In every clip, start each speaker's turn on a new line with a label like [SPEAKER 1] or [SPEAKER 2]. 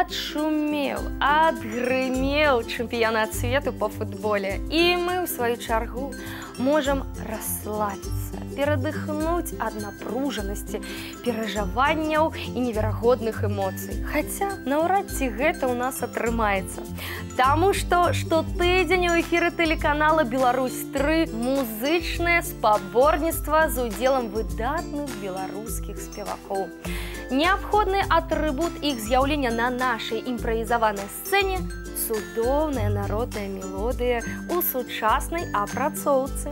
[SPEAKER 1] Отшумел, отгремел чемпионат свету по футболе. И мы, в свою чаргу, можем расслабиться, перадыхнуть от напружанности, переживаний и невероятных эмоций. Хотя, наўрад ці гэта у нас атрымаецца. Таму што штотыдзень у эфіры тэлеканала «Беларусь-3» музычнае спаборніцтва з удзелам выдатных беларускіх спевакоў. Неабходны атрыбут іх з'яўлення на нашай імправізаванай сцэне – цудоўная народная мелодыя ў сучаснай апрацоўцы.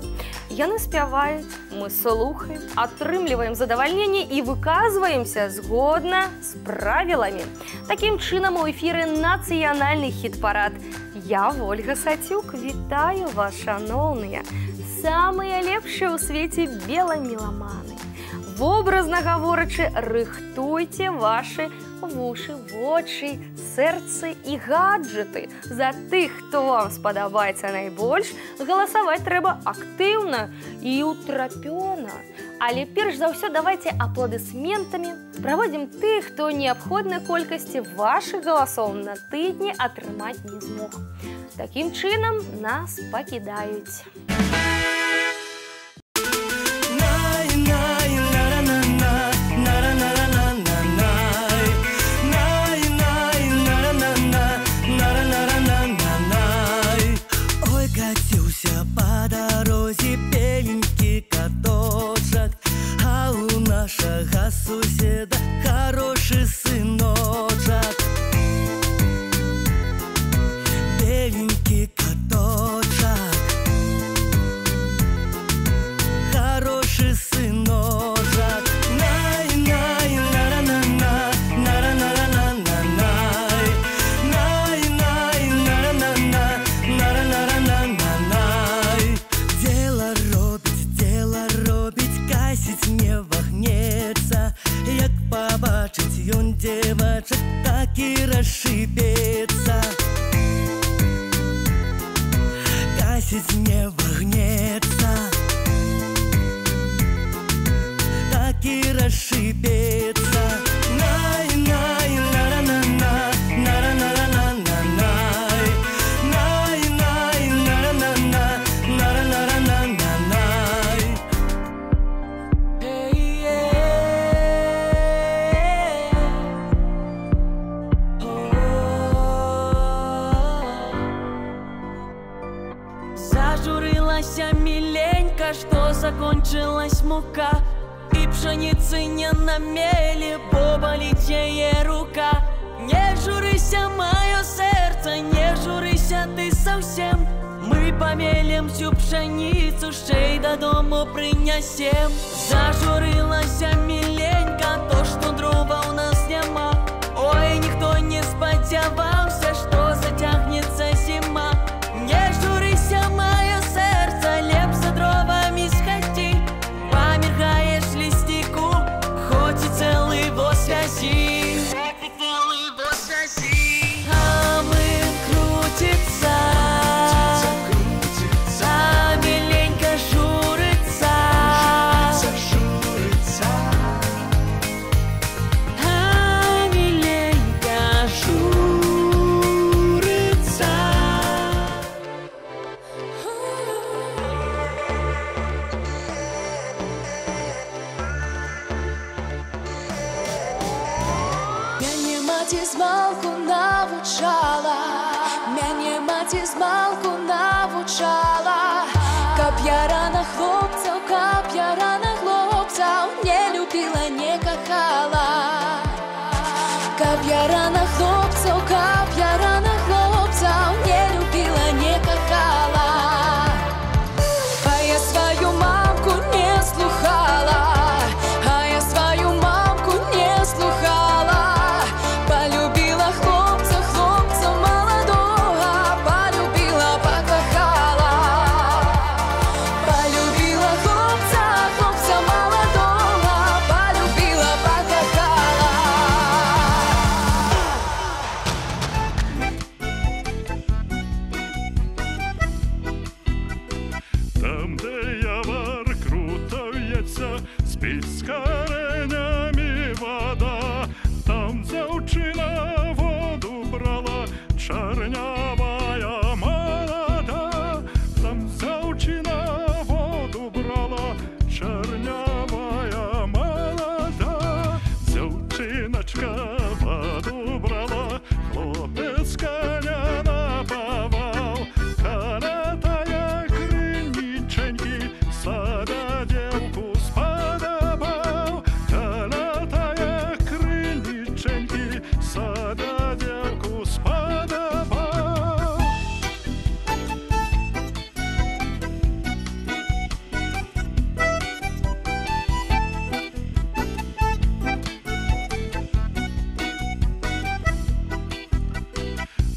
[SPEAKER 1] Яны спяваюць, мы слухаем, атрымліваем задавальненне і выказваемся згодна з правіламі. Такім чынам у эфіры нацыянальны хіт-парад. Я, Ольга Сацюк, вітаю вас, шаноўныя, самыя лепшыя ў свеце беламеламаны. Вобразна гаворачы, рыхтуйце вашы вушы, вочы, сэрцы і гаджеты. За тых, хто вам спадабаецца найбольш, галасаваць трэба актыўна і ўтрапёна. Але перш за ўсё давайце апладысментамі праводзім тых, хто неабходнай колькасці вашых галасоў на тыдні атрымаць не змог. Такім чынам нас пакідаюць.
[SPEAKER 2] Суседа хороший сыночек, беленький каточек, хороший сыночек. Най-най, на-на-на-на, на-на-на-на-на-най, най-най, на-на-на-на, на-на-на-на-на-най. Дело робить, касіць не вагнецца. Як побачыць ён девачак, так і расшибецца. Касіць не вагнецца, так і расшибецца. Най-най, на-на-на-на, на-на-на-на-на-най, най-най, на-на-на-на, на-на-на-на-на-най.
[SPEAKER 3] Зажурилася миленька, что закончилась мука, и пшеницы не намели, бо болит ее рука. Не журися, мое сердце, не журися ты совсем. Мы помелем всю пшеницу, ще до дому принесем. Зажурилася миленька, то, что дрова у нас нема. Ой, никто не сподевался, что затягнется зима. Не журися, мое сердце, леп за дровами сходи. Помергаешь листику, хоть и целый воз вязи. А мы крутится, а миленько журится, а миленько журится.
[SPEAKER 4] Мяне маці змалку навучала, мяне маці змалку навучала, каб я рана хлопцаў не любіла, не кахала. Каб я рана хлопцаў не любіла, не кахала. А я сваю мамку не слухала, а я сваю мамку не слухала. Полюбила хлопца молодого, полюбила, покахала. Полюбила хлопца молодого, полюбила, покахала.
[SPEAKER 5] Собачка воду брала, хлопец коня наповал. Коня тая криниченьки, сада девку сподобал. Коня тая криниченьки, сада девку сподобал.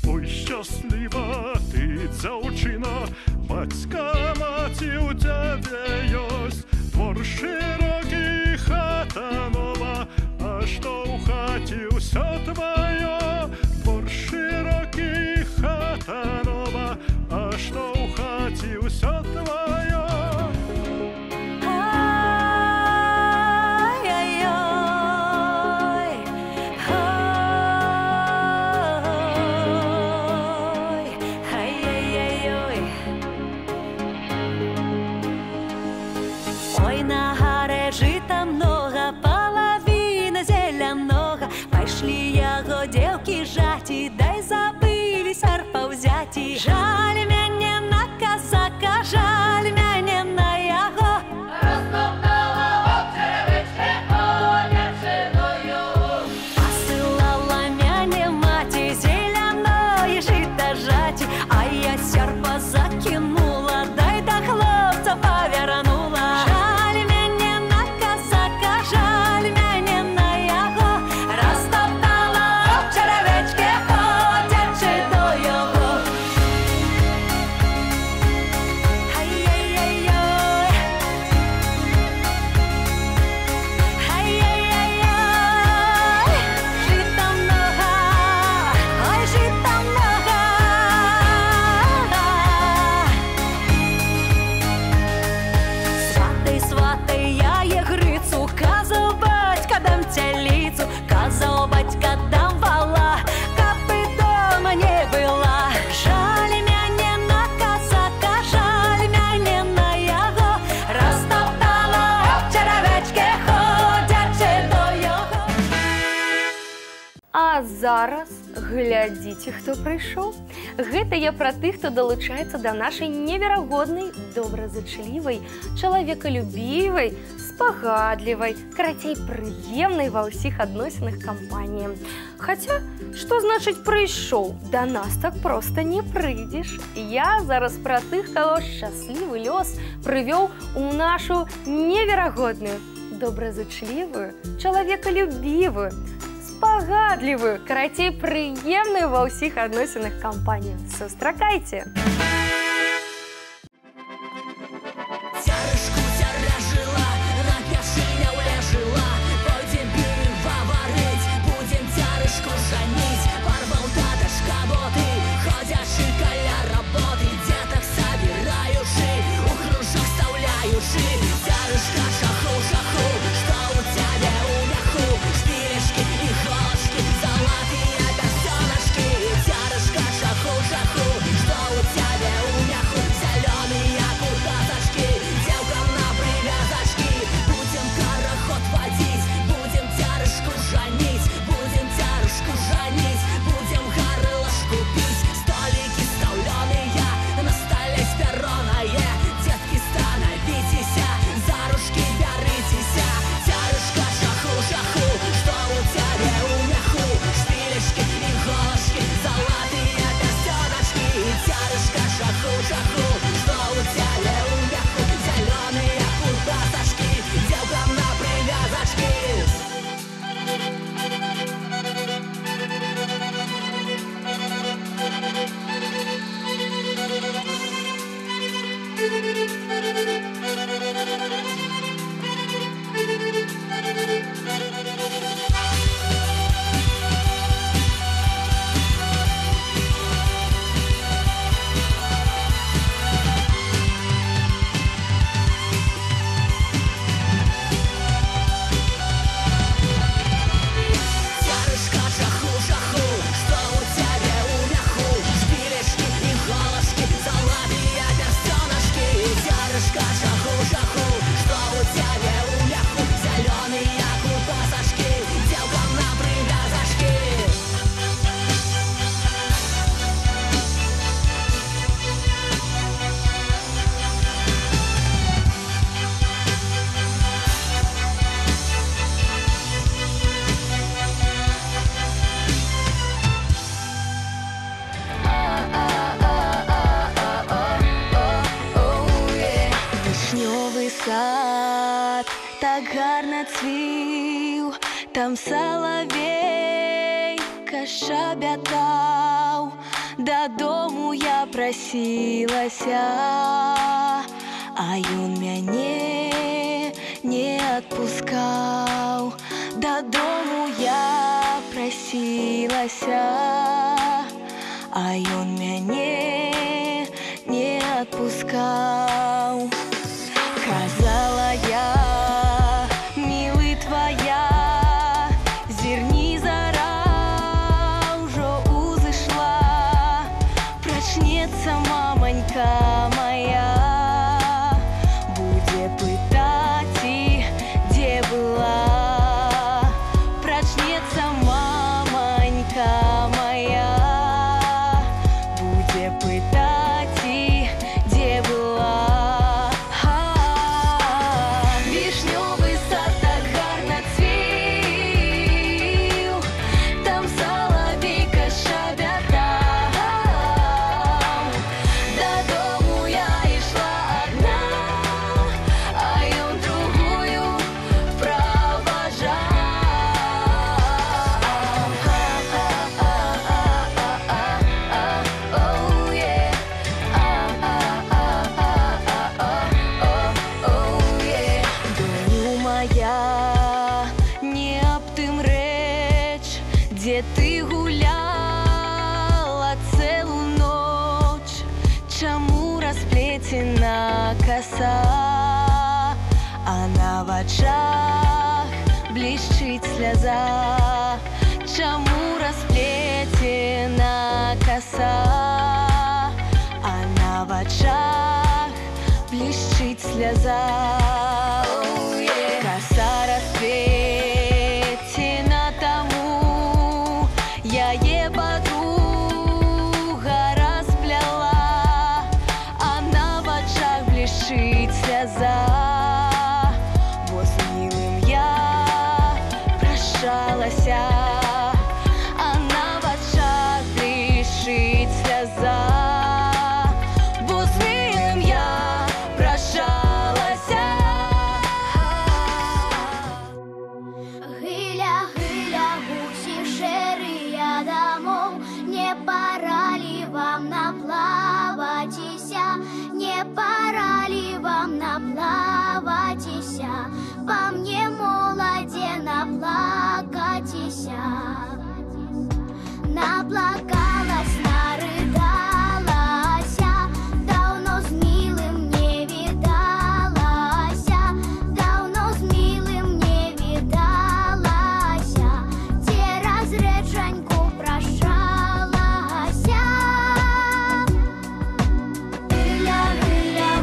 [SPEAKER 5] Ой, щаслива ты, дзяўчына, бацька, маці ў цябе ёсць. Двор шырокі, хата нова, а што ў хаце ўсё тваё. Двор шырокі, хата нова, а што ў хаце ўсё тваё.
[SPEAKER 3] Ай-яй-яй, ай-яй-яй-яй. Ой, на гаре жыта много, половина зеляного. Пайшлі яго дзеўкі жаці, дай забылі сярпа ўзяці. Жаль мяне на казака, жаль мяне на яго. Посылала мяне маці зеляное жыта жаці, а я сярпа закінула, дай да хлопца павярнула. Жаль мяне на казака, жаль мяне на яго. Растоптала об чаравечке, ходячи до його. Ай-яй-яй-яй, ай-яй-яй-яй. Жита много, ой, жита много. Сватай, сватай, я егрицу, казаў бацька, дам цяліцу, казаў бацька, дам вала, каб і дома не была. Жаль мяне на казака, жаль мяне на яго. Растоптала об чаравечке, ходячи до його.
[SPEAKER 1] А зараз глядзіце, хто прыйшоў. Гэта я пра тых, хто далучаецца да нашай неверагоднай, добразычлівай, чалавекалюбівай, спагадлівай, карацей, прыемнай ва ўсіх адносінах кампаніі. Хаця, што значыць прыйшоў? Да нас так проста не прыйдзеш. Я зараз пра тых, каго шчаслівы лёс прывёў у нашу неверагодную, добразычлівую, чалавекалюбівую, спагадлівую, карацей, прыемную ва ўсіх адносінах кампанію. Сустракайце!
[SPEAKER 3] Цярэшку цярэжыла, на пяшыня ўляжыла. Пойдзем піва варыць, будзем цярэшку жаніць. Парваў таташка боты, ходзячы каля работы. Дзетак сабіраючы, у кружок стаўляючы. Цярэшка шаху-шаху, што ў цябе ў мяху? Шпілечкі і голачкі, залатыя пярсёначкі. Цярэшка шаху-шаху, што ў цябе
[SPEAKER 4] гарна цвіў, там салавейка шабятаў. Дадому я прасілася, а ён мяне не адпускаў. Дадому я прасілася, а ён мяне не адпускаў. Казала я, мілы твая, зірні зара ўжо узышла. Прачнецца маманька моя, будзе пытаць, і дзе была. Прачнецца маманька моя, будзе пытаць, і дзе была. Вішнёвы сад так гарна цвіў, там салавейка шабятаў. Дадому я ішла адна, а ён другую праважаў. Доню моя, не аб тым рэч, дзе ты гуляла цэлу ноч. Чаму расплецена коса, а на вачах блішчыць сляза? Чаму расплецена коса, а на вачах блішчыць сляза? Коса расплецена таму, яе подруга распляла, а на вачах блішчыць сляза. Бо з мілым я прощалася, а на вачах блішчыць сляза. Бо з мілым я прощалася.
[SPEAKER 6] Гиля, гиля, гусі шерыя домов, не пора ли вам наплаватися, не пора ли вам наплаватися, по мне молоде наплакатися. Наплакалась, нарыдалася, давно з милым не видалася, давно з милым не видалася, те разреченьку прощалася. Гиля, гиля,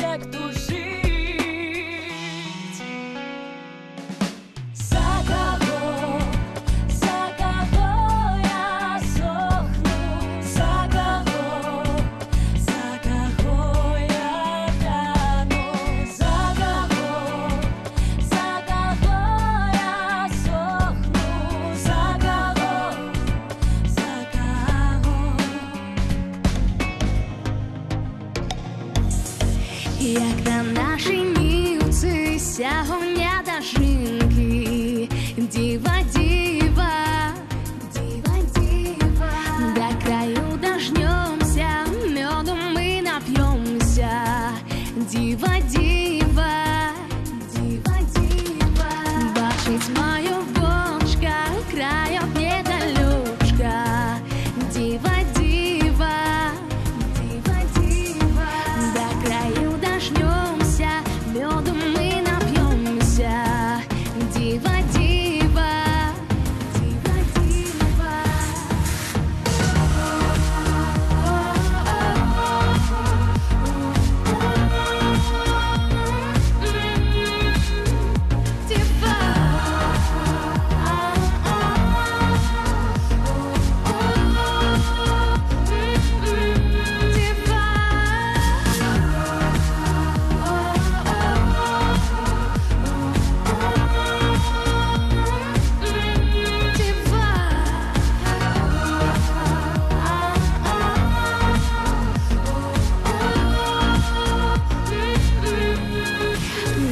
[SPEAKER 3] як тужить. За кого я сохну, за кого я тану, за кого я сохну, за кого.
[SPEAKER 4] Як на нашій мілці сягоня до жінки, діва, діва, діва, діва, до краю дожнемся, медом мы напьемся, діва, діва, діва, діва, бачить мою бочка, крайок недалечка, діва, діва, діва, діва, до краю дождемся, медом мы напьемся, діва, діва, діва, діва.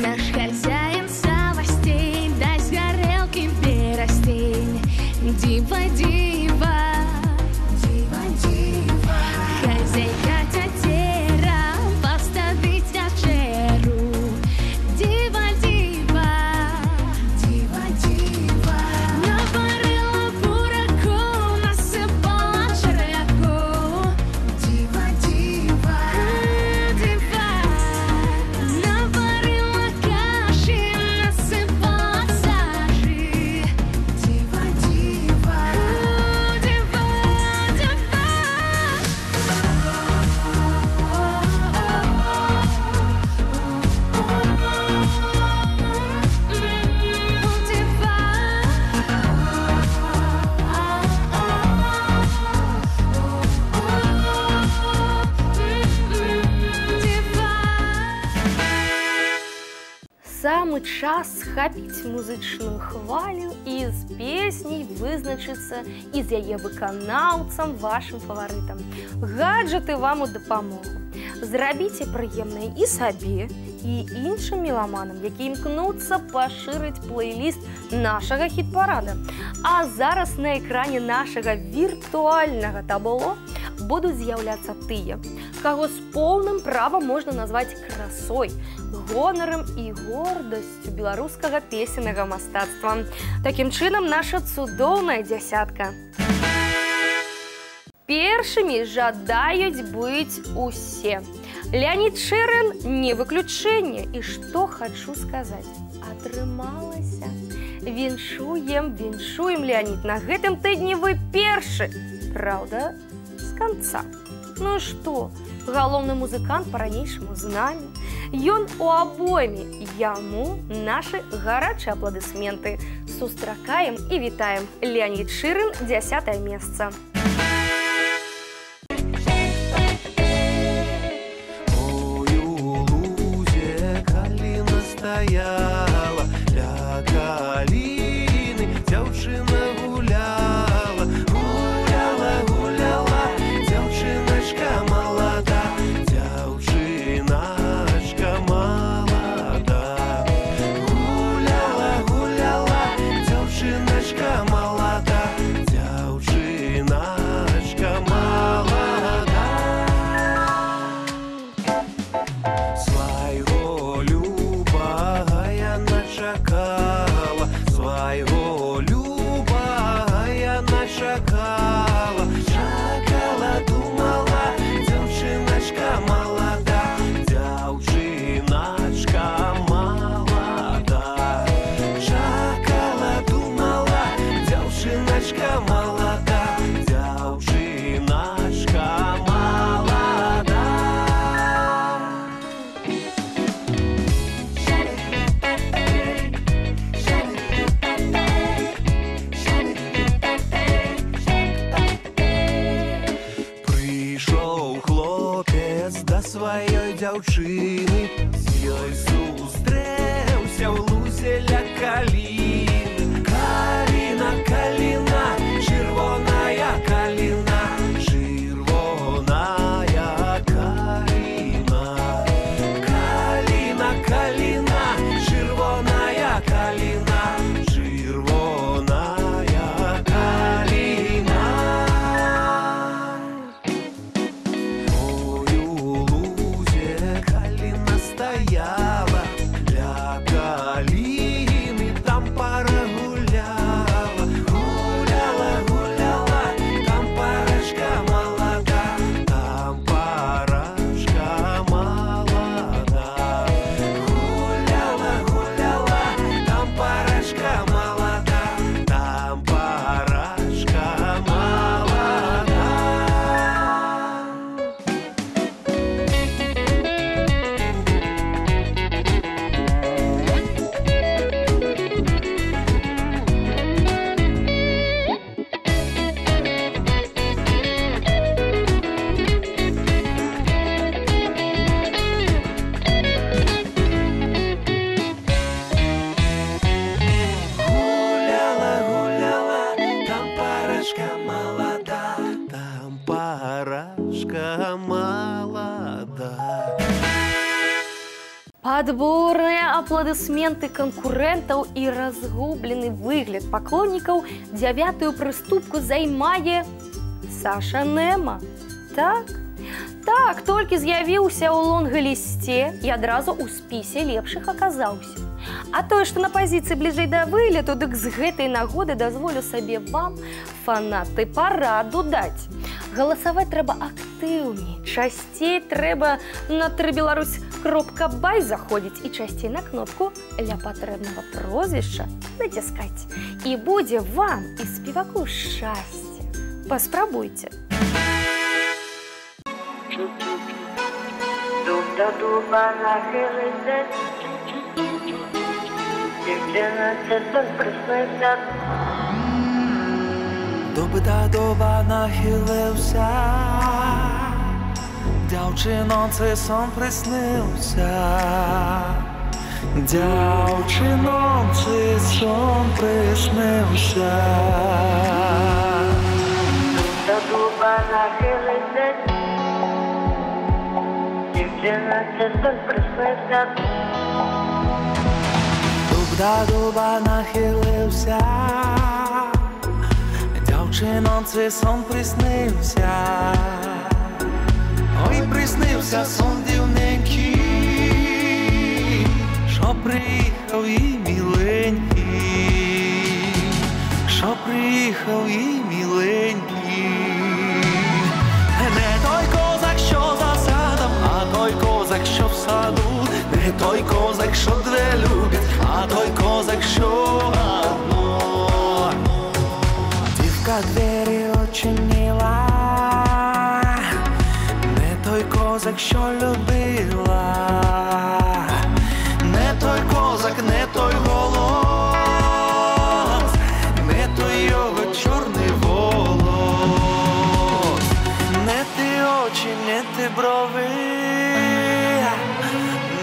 [SPEAKER 4] Наш хозяин слабостей, дай с горелки беростень, дива, дива, дива, дива, хозяйка тетера, поставить вечеру, дива, дива, дива, дива, наварила бураку, насыпала червяку, дива, дива, дива, наварила каши, насыпала сажи, дива, дива, дива, дива.
[SPEAKER 1] Самы час схапіць музычную хвалю і з песняй вызначыцца і з яе выканаўцам, вашым фаварытам. Гаджеты вам у дапамогу. Зрабіце прыемнае і сабе, і іншым меламанам, які імкнуцца пашырыць плейліст нашага хіт-парада. А зараз на экране нашага віртуальнага табло будуць з'яўляцца тыя, каго з поўным правам можна назваць красой, гонарам і гордасцю беларускага песеннага мастацтва. Такім чынам, наша цудоўная дзясятка. Першымі жадаюць быць усе. Леонид Шэрэн не выключэнне. І што хачу сказаць, атрымалася. Віншуем, віншуем, Леонид, на гэтым тыдні вы першы. Праўда, з канца. Ну што, галоўны музыкант па-ранейшаму з намі. Ён у абойме, яму нашы гарачыя апладысменты. Сустракаем і вітаем. Леонид Шэрэн, 10-е месца.
[SPEAKER 2] Стояла ля каліны, дзяўчына гуляла, гуляла, гуляла, дзяўчыначка малада, дзяўчыначка малада. Гуляла, гуляла, дзяўчыначка малада, дзяўчыначка малада. Свайго любага калины. Калина, калина, червоная калина, червоная калина. Калина, калина, червоная калина, червоная калина. Ой, у лузе калина стояла, для калины там пара гуляла. Гуляла, гуляла, там парочка молода, там парочка молода. Гуляла, гуляла, там парочка молода, там парочка молода. Гуляла, гуляла, там парочка молода, там парочка молода.
[SPEAKER 1] Падборныя аплодысменты канкурэнтаў і разгублены выгляд паклоннікаў 9-ю прыступку займае Саша Нема. Так, толькі з'явіўся ў лонга-лісце і адразу ў спісе лепшых аказаўся. А тое, што на пазіцыі бліжэй да вылету, дык з гэтай нагоды дазволю сабе вам, фанаты, параду даць. Галасаваць трэба актыўней, часцей трэба на ТРБеларусь.бай заходзіць і часцей на кнопку ля патрэбнага прозвішча націскаць. І будзе вам і спеваку шчасце. Паспрабуйце.
[SPEAKER 7] Дуб до дуба нахилися, дівчина це сон приснився.
[SPEAKER 2] Дуб до дуба нахилився, дівчино, цей сон приснився. Дівчино, цей сон приснився.
[SPEAKER 7] До дуба нахилися, дівчина це сон приснився.
[SPEAKER 2] Дуб до дуба нахилився, дівчино, цей сон приснився. Ой, приснився сон дивненький, що приїхав і міленький, що приїхав і міленький. Не той козак, що за садом, а той козак, що в саду. Не той козак, що две любить, а той козак, що одно. Дівка двері очинила, не той козак, що любила. Не той козак, не той голос, не той його чорний волос. Не ти очі, не ти брови,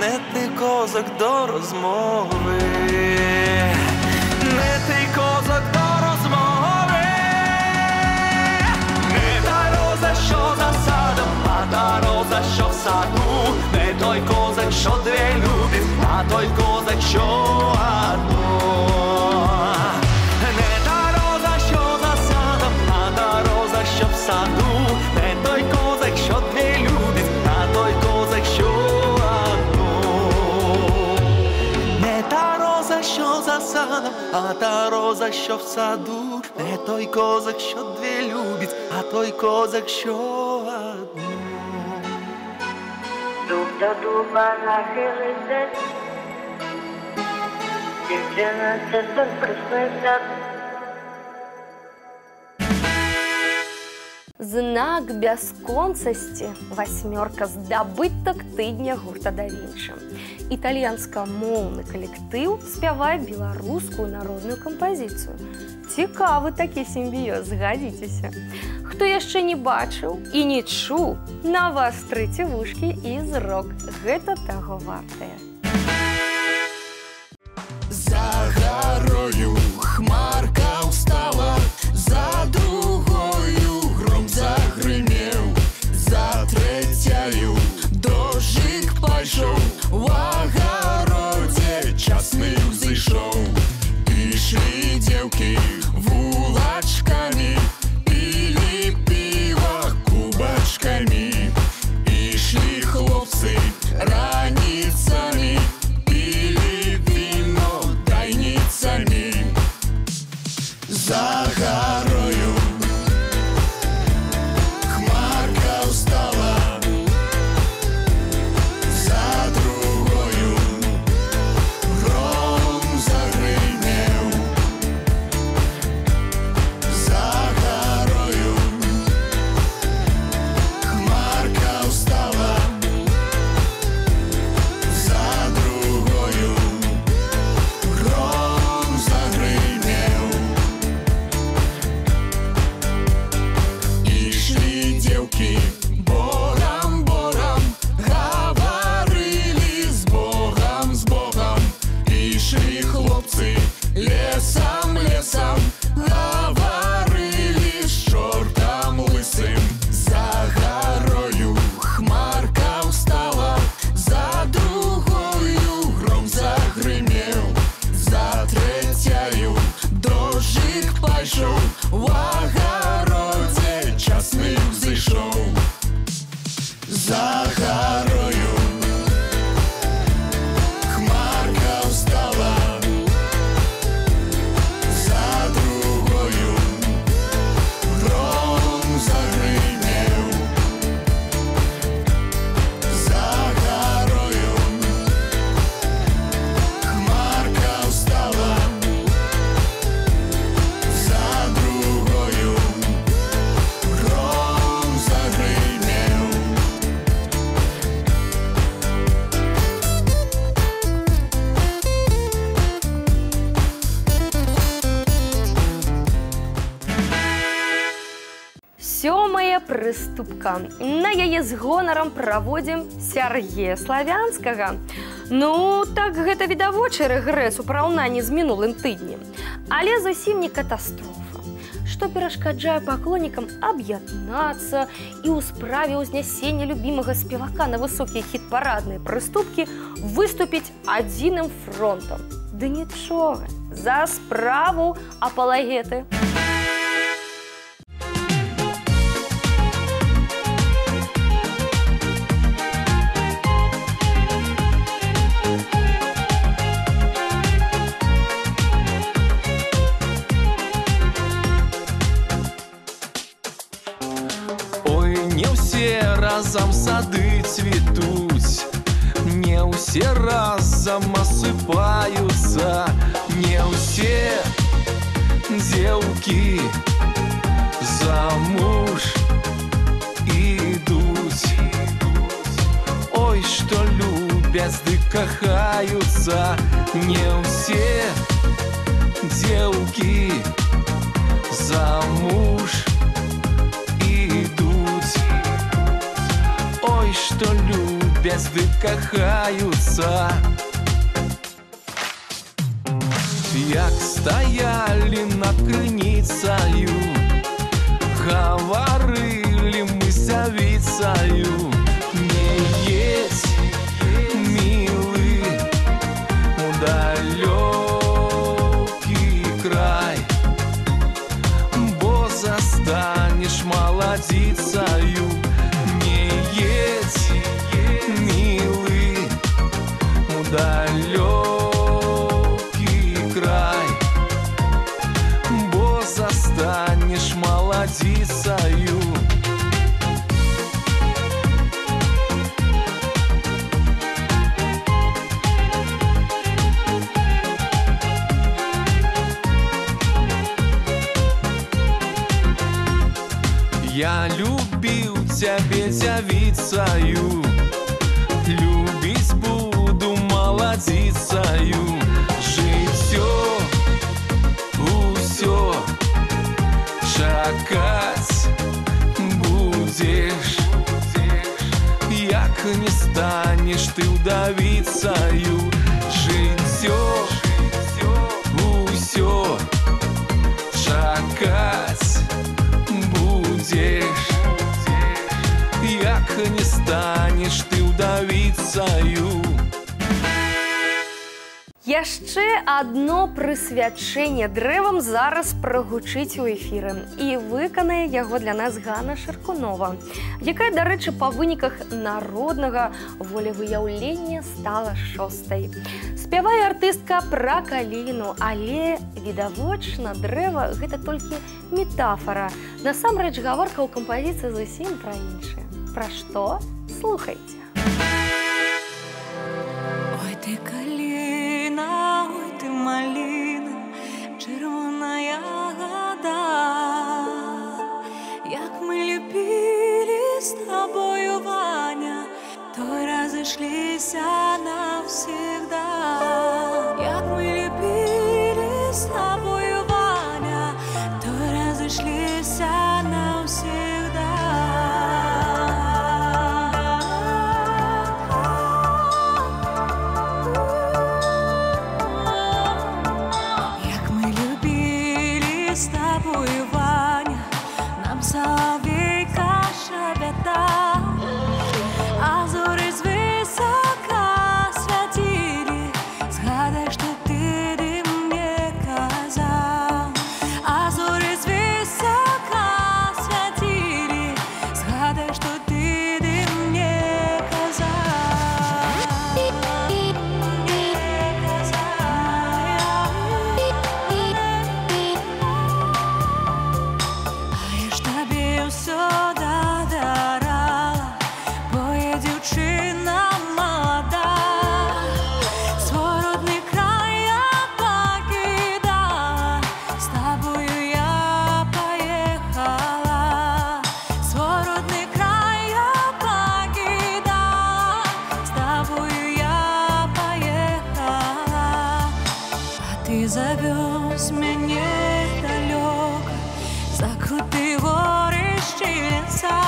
[SPEAKER 2] не ти козак до розмови. Не ти козак до розмови. Не та роза, що за садом, а та роза, що в саду. Не той козак, що две любить, а той козак, що одну. Не та роза, що за садом, а та роза, що в саду. Не той козак, що две любить, а той козак, що одну. Не та роза, що за садом, а та роза, що в саду. Не той козак, що две любить, а той козак, що одну.
[SPEAKER 7] Дуб до дуба нахилися, дівчина це сон приснився.
[SPEAKER 1] Знак бясконцасці, 8 здабытак тыдня гурта Да Вінчы. Італьянскамоўны калектыў спявае беларускую народную кампазіцыю. Цікавы такі сімбіёз, згадзіцеся. Хто яшчэ не бачыў і не чуў, навастрыце вушкі і зрок. Гэта таго вартае.
[SPEAKER 2] Загадка.
[SPEAKER 1] прыступка. На яе з гонарам праводзім Сяргея Славянскага. Ну, так гэта відавочы рэгрэс у параўнанні з мінулым тыднем. Але зусім не катастрофа, што перашкаджае паклоннікам аб'яднацца і ў справе ўзнясення любімага спевака на высокія хіт-парадныя прыступкі выступіць адзіным фронтам. Ды нічога, за справу апалагеты.
[SPEAKER 2] Ой, не ўсе разам сады цвітуць, не ўсе разам асыпаюцца, не ўсе дзеўкі замуж ідуць. Ой, што любяць ды кахаюцца, не ўсе дзеўкі замуж ідуць. Ой, што любяць ды кахаюцца. Як стаялі над крыніцаю, гаварылі мы з дзявіцаю, не едзь, мілы, у далёкі край, бо застанеш маладзіцаю. Не едзь, мілы, у далёкі край, бо застанеш маладзіцаю. Я любіў цябе дзявіцаю, любіць буду маладзіцаю. Жыццё усё чакаць будзеш, як не станеш ты ўдавіцаю. Жыццё усё чакаць будзеш, як не станеш ты ўдавіцаю.
[SPEAKER 1] Яшчэ адно прысвячэнне дрэвам зараз прагучыць у эфіры, і выканае яго для нас Ганна Шаркунова, якая, дарэчы, па выніках народнага волевыяўлення стала 6-й. Спявае артыстка пра каліну, але відавочна, дрэва – гэта толькі метафара. Насамрэч, гаворка ў кампазіцыі зусім пра іншае. Пра што? Слухайце.
[SPEAKER 3] Ой, ты каліна, ой, ты маліна, чырвоная гада. Як мы любілі з тобою, Ваня, то разышліся навсегда. Як мы любілі з тобою, Ваня, то разышліся навсегда.
[SPEAKER 8] завез меня далеко, за крутые горы щелинца.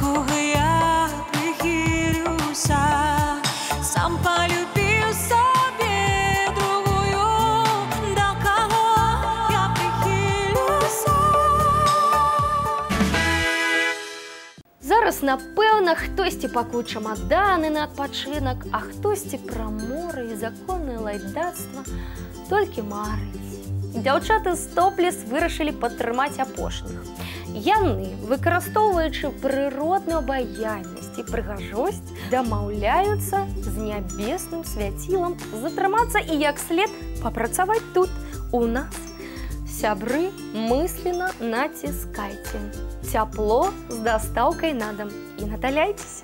[SPEAKER 3] якога я прыхілюся, сам полюбіў сабе другую, да каго я прыхілюся.
[SPEAKER 1] Зараз, напэўна, хтосьці пакуе чамаданы на адпачынак, а хтосьці пра мора і законнае лайдацтва толькі марыць. Дзяўчаты з Топлес вырашылі падтрымаць апошніх. Яны, выкарыстоўваючы прыродную абаяльнасць і прыгажосць, дамаўляюцца з нябесным свяцілам затрымацца і як след папрацаваць тут, у нас. Сябры, мысленно націскайце. Цяпло з дастаўкай на дом і наталяйцеся.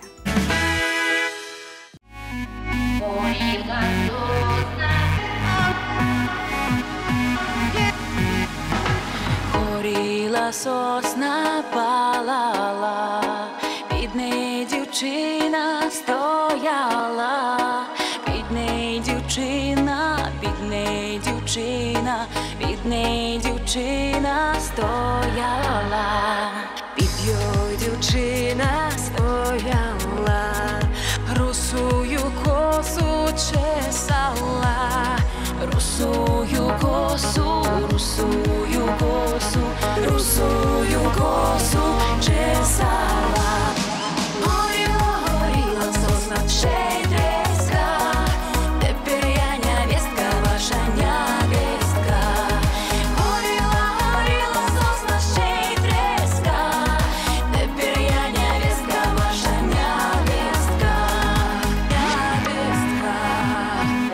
[SPEAKER 3] Горіла сосна, палала, під нею дівчина стояла, під нею дівчина, під нею дівчина, під нею дівчина стояла, під йою дівчина стояла, русую косу чесала, русую косу, русую косу, русую косу чесала. Горіла, горіла сосна, ще й треска, тепер я невестка, ваша невестка. Горіла, горіла сосна, ще й треска, тепер я невестка, ваша невестка. Невестка.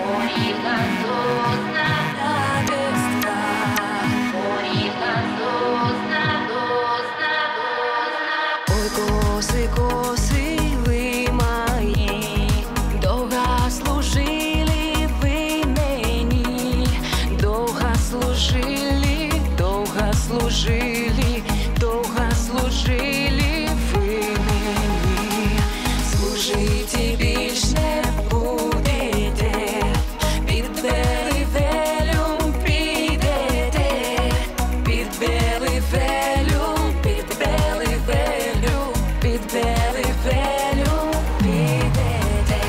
[SPEAKER 3] Горіла сосна, невестка. Горіла сосна, сосна, сосна. Ой, коси, коси ви мої, довго служили ви мені, довго служили, довго служили, довго служили ви мені. Служити більш не будете, під белий велюм підете, під белий велюм, під белий велюм, під белий велюм підете.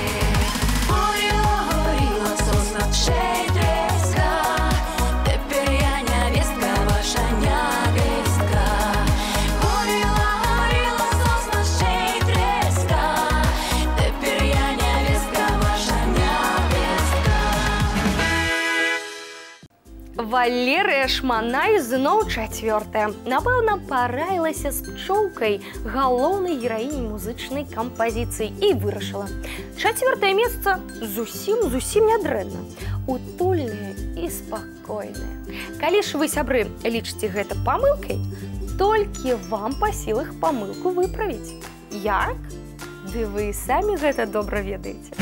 [SPEAKER 3] Горіла, горіла сосна, ще й треска, тепер я невестка, ваша невестка. Горіла, горіла сосна, ще й треска, тепер я невестка, ваша невестка.
[SPEAKER 1] Валерыя Шманай зноў чацвёртая. Напэўна, параілася з пчолкай, галоўнай гераіняй музычнай кампазіцыі і вырашыла. Чацвёртае месца зусім нядрэнна. Утульнае і спакойнае. Калі ж вы, сябры, лічыце гэта памылкай, толькі вам па сілах памылку выправіць. Як? Ды вы самі гэта добра ведаеце.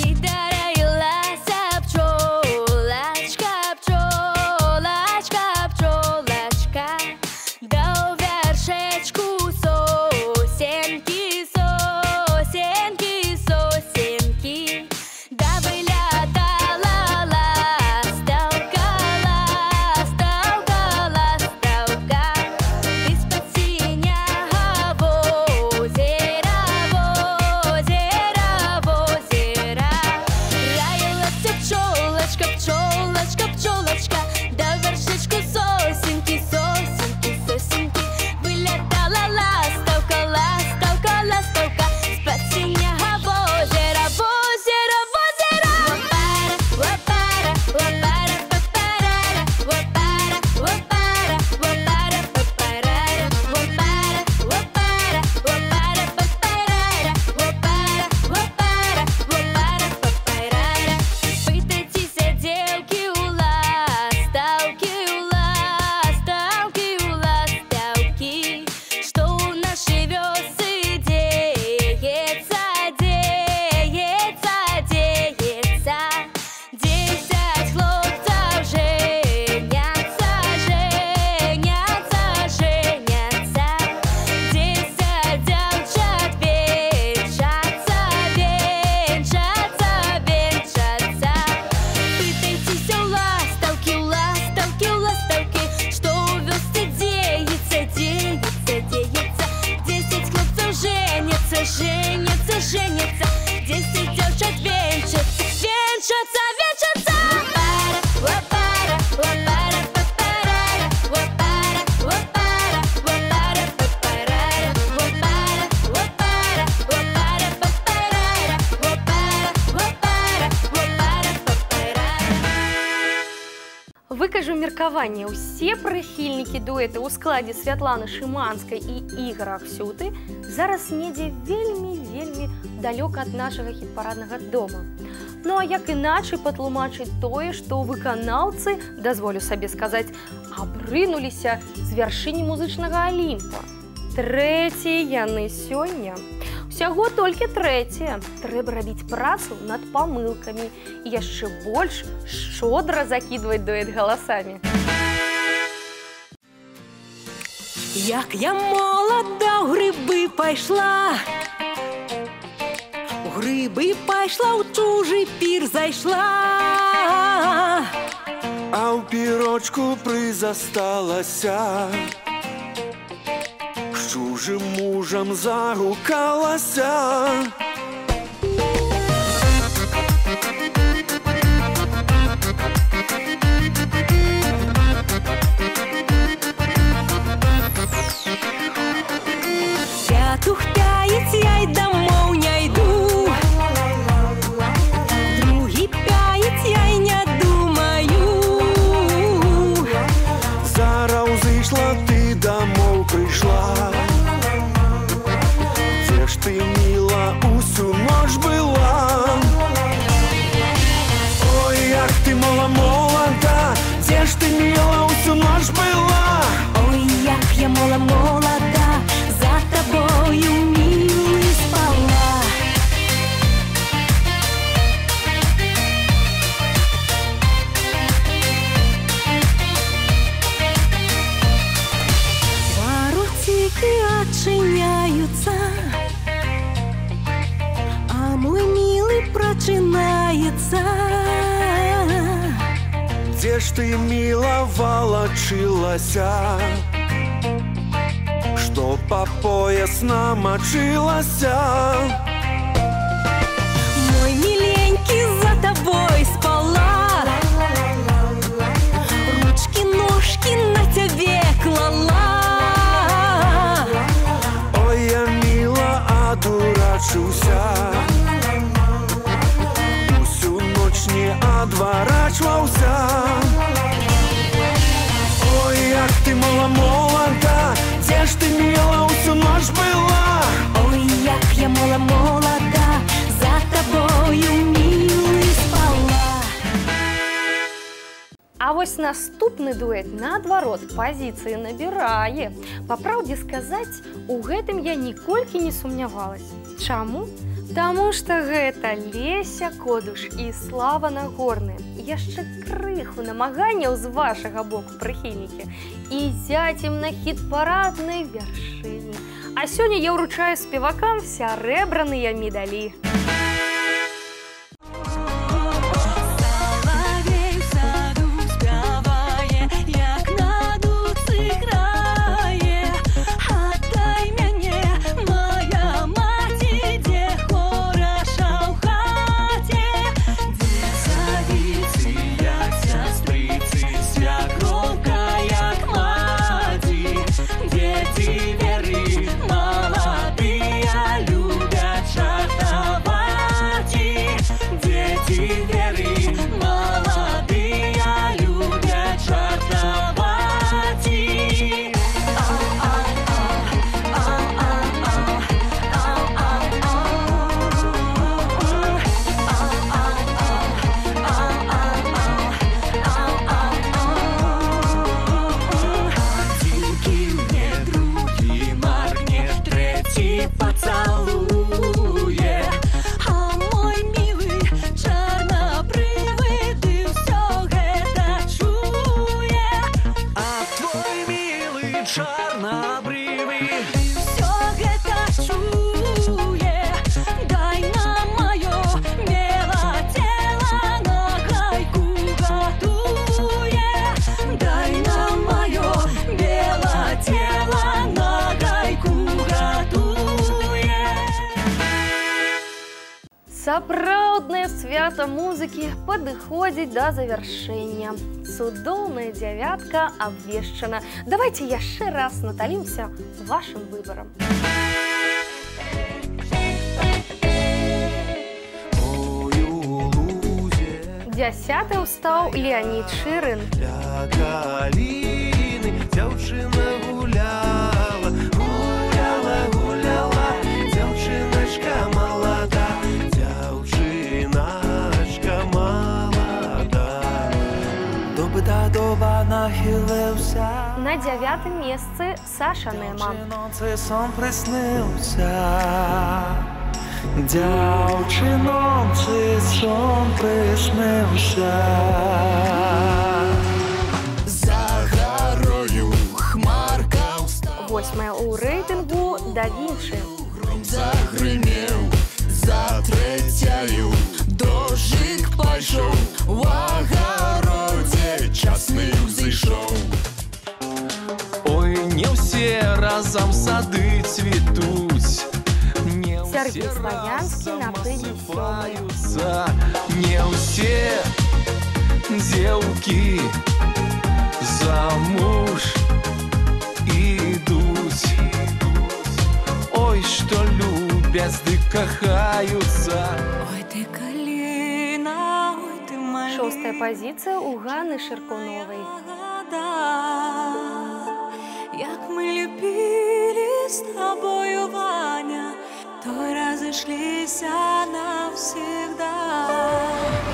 [SPEAKER 3] І дараїлася пчолочка, пчолочка, пчолочка, да у вершечку сосенки, сосенки,
[SPEAKER 1] меркаванне, усе прыхільнікі дуэты ў складзе Святланы Шыманскай і Ігара Аксюты зараз недзе вельмі далёка ад нашага хіт-параднага дома. Ну а як іначай патлумачыць тое, што выканаўцы, дазволю сабе сказаць, абрынуліся з вяршыні музычнага Алімпа. Трэція яны сёння. Усяго толькі трэція. Трэба рабіць працу над памылкамі і яшчэ больш шчодра закідваць дуэт галасамі.
[SPEAKER 3] Як я молода ў грибы пайшла, у грибы пайшла, у чужы пір зайшла,
[SPEAKER 2] а ў пірочку прызасталася, з чужым мужам загукалася.
[SPEAKER 3] Тухтаец, я й домов не йду, другий пяец, я й не думаю.
[SPEAKER 2] Зараз зайшла, ти домов прийшла, де ж ти, мила, усю ноч була? Ой, як ти мала молода, де ж ти, мила, усю ноч була?
[SPEAKER 3] Ой, як я мала молода, за тобою милый спала. Воротики отчиняются, а мой милый прочинается.
[SPEAKER 2] Де ж ти, мила, волочилася, что по пояс намочилася?
[SPEAKER 3] Мой миленький, за тобой спала, ручки-ножки на тебе клала.
[SPEAKER 2] Ой, я, мила, одурачился, усю ночь не отворачивался. Ой, як ты мала молода, де ж ти, мила, усю ночь була?
[SPEAKER 3] Ой, як я мала молода, за тобою милый спала.
[SPEAKER 1] А вось наступны дуэт, наадварот, пазіцыі набірае. Па праўдзе сказаць, у гэтым я ніколькі не сумнявалась. Чаму? Таму што гэта Леся Кодуш і Слава Нагорны. Яшчэ крыху намаганняў з вашага боку, прыхільнікі, і зяцем на хіт-параднай вяршыні. А сёння я ўручаю спевакам сярэбраныя медалі. Сапраўднае свята музыкі падыходзіць да завяршэння. Цудоўная дзявятка абвешчана. Давайте яшчэ раз наталімся вашым выбарам. 10-й стаў Леонид Шырын.
[SPEAKER 2] Ля каліны дзяўчына гуляла, гуляла, гуляла, дзяўчыначка малада, дзяўчыначка малада. Доба нахіліўся.
[SPEAKER 1] На 9-м месцы Саша Неман.
[SPEAKER 2] Ночы сон прыснился. Дзяўчыноцы сон прыснился. За гарою хмарка ўстала.
[SPEAKER 1] 8-я ў рэйтынгу Да Вінчы.
[SPEAKER 2] Загрымеў за трэцяю, дождик пайшоў, у агародзе часны ўзышоў. Ой, не ўсе разам сады цвітуць,
[SPEAKER 1] Сергей Славянскі на тыдні 7-й.
[SPEAKER 2] не ўсе дзеўкі замуж ідуць. Ой, што любяць ды кахаюцца.
[SPEAKER 3] Ой, ты каліна, ой, ты маліна.
[SPEAKER 1] 6-я пазіцыя ў Ганны Шыркуновай.
[SPEAKER 3] Як мы любілі з тобою, Ваня, то разышліся навсегда.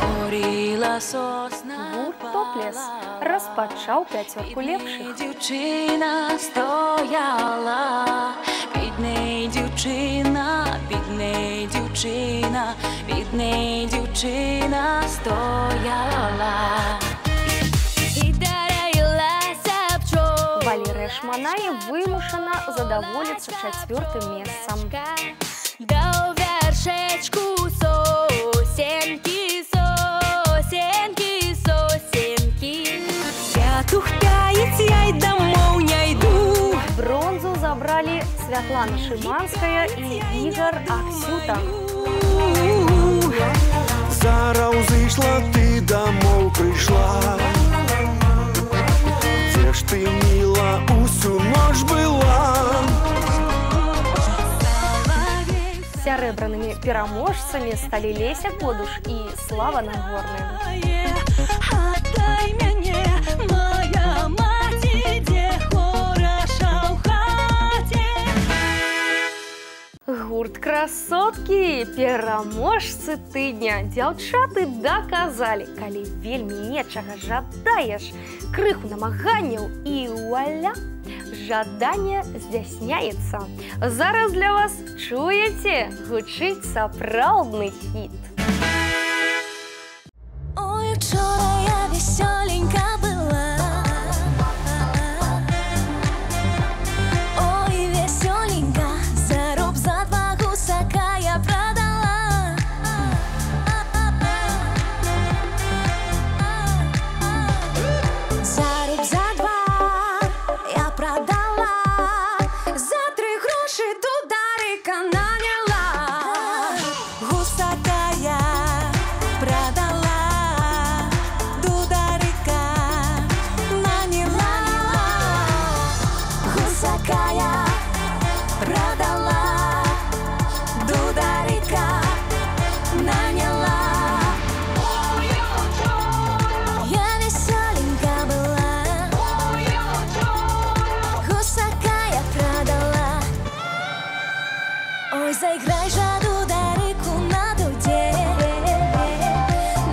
[SPEAKER 3] Горіла сосна.
[SPEAKER 1] Гурт «Топлес» распачаў 5-ку лепшых.
[SPEAKER 3] Дівчина стояла, під неї дівчина, під неї дівчина, під неї дівчина стояла. І дарилася пчол.
[SPEAKER 1] Валерія Шманаев вымушана задаволіцца 4-м месцам.
[SPEAKER 3] Да у вершечку сосенки, сосенки, сосенки. Пятухтаец, я й домой не йду.
[SPEAKER 1] Бронзу забрали Святлана Шиманская и Игорь Аксюта.
[SPEAKER 2] Зараз узышла, ты домой пришла. Где ж ты, мила, усю ночь была?
[SPEAKER 1] Сярэбранымі пераможцамі сталі Леся Подуш і Слава Нагорны.
[SPEAKER 3] Отдай мяне, моя маці, дзе хораша ў хаце.
[SPEAKER 1] Гурт «Красоткі» пераможцы тыдня. Дзяўчаты даказалі, калі вельмі нечага жадаеш, крыху намаганняў і вуаля, жаданне здзяйсняецца. Зараз для вас, чуеце, гучыць сапраўдны хіт.
[SPEAKER 3] Ой, учора я весёленька была. Ой, весёленька, за руб за 2 гусака я продала. За руб за 2 я продала. За 3 гроші дударика наняла. Гусака я продала, дударика наняла. Гусака я продала, дударика наняла. Я веселенька была. Гусака я продала. Ой, заиграй же дударику на дуде,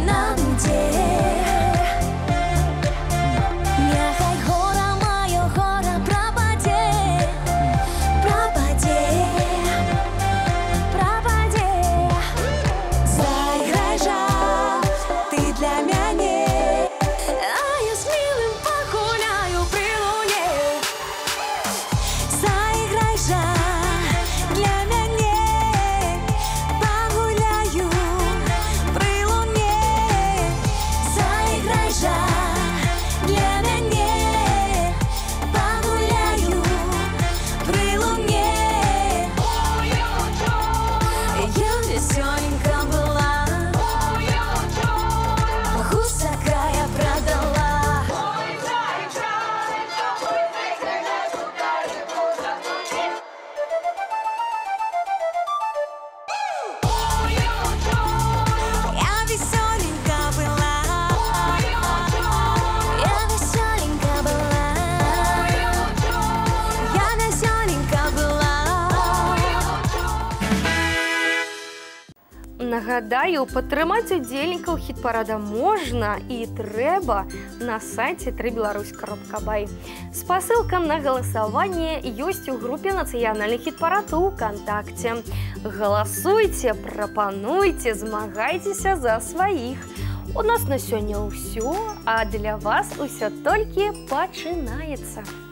[SPEAKER 3] на дуде. Няхай гора моё, гора пропаде, пропаде, пропаде. Заиграй же ты для мяне, а я с милым погуляю при луне. Заиграй же для мяне,
[SPEAKER 1] Нагадаю, падтрымаць удзельнікаў хіт-парада можна і трэба на сайце www.3belarus.by. Спасылка на галасаванне ёсць у групе «Нацыянальны хіт-парад» у ВКонтакце. Галасуйце, прапануйце, змагайцеся за сваіх. У нас на сёння ўсё, а для вас усё толькі пачынаецца.